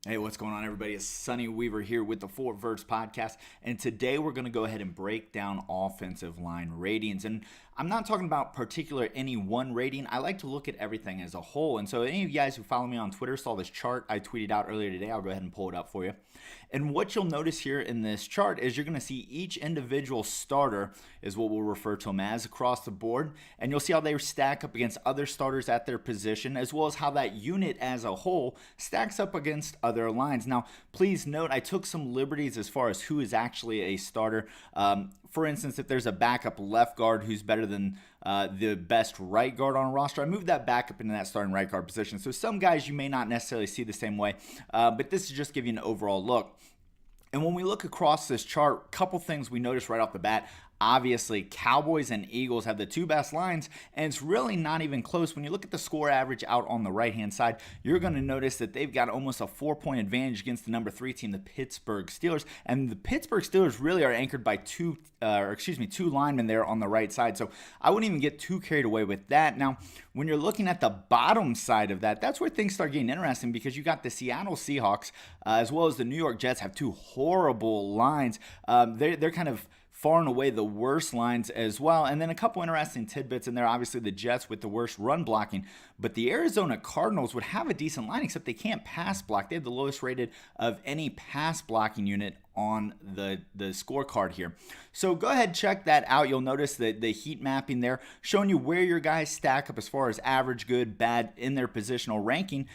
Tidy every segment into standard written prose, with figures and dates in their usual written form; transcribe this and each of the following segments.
Hey, what's going on, everybody? It's Sonny Weaver here with the Fort Verts podcast, and today we're going to go ahead and break down offensive line ratings. And I'm not talking about particular any one rating. I like to look at everything as a whole. And so, any of you guys who follow me on Twitter saw this chart I tweeted out earlier today. I'll go ahead and pull it up for you. And what you'll notice here in this chart is you're going to see each individual starter is what we'll refer to them as across the board, and you'll see how they stack up against other starters at their position, as well as how that unit as a whole stacks up against other lines. Now, please note I took some liberties as far as who is actually a starter. For instance, if there's a backup left guard who's better than the best right guard on a roster, I moved that backup into that starting right guard position. So some guys you may not necessarily see the same way, but this is just give you an overall look. And when we look across this chart, a couple things we notice right off the bat. Obviously, Cowboys and Eagles have the two best lines, and it's really not even close. When you look at the score average out on the right-hand side, you're going to notice that they've got almost a 4-point advantage against the number 3 team, the Pittsburgh Steelers. And the Pittsburgh Steelers really are anchored by two linemen there on the right side. So I wouldn't even get too carried away with that. Now, when you're looking at the bottom side of that, that's where things start getting interesting, because you got the Seattle Seahawks as well as the New York Jets have two horrible lines. They're kind of far and away the worst lines as well. And then a couple interesting tidbits in there. Obviously, the Jets with the worst run blocking, but the Arizona Cardinals would have a decent line, except they can't pass block. They have the lowest rated of any pass blocking unit on the scorecard here. So go ahead, check that out. You'll notice that the heat mapping there showing you where your guys stack up as far as average, good, bad in their positional ranking.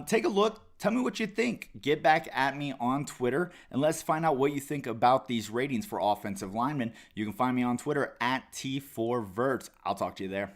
Take a look. Tell me what you think. Get back at me on Twitter, and let's find out what you think about these ratings for offensive linemen. You can find me on Twitter at T4Verts. I'll talk to you there.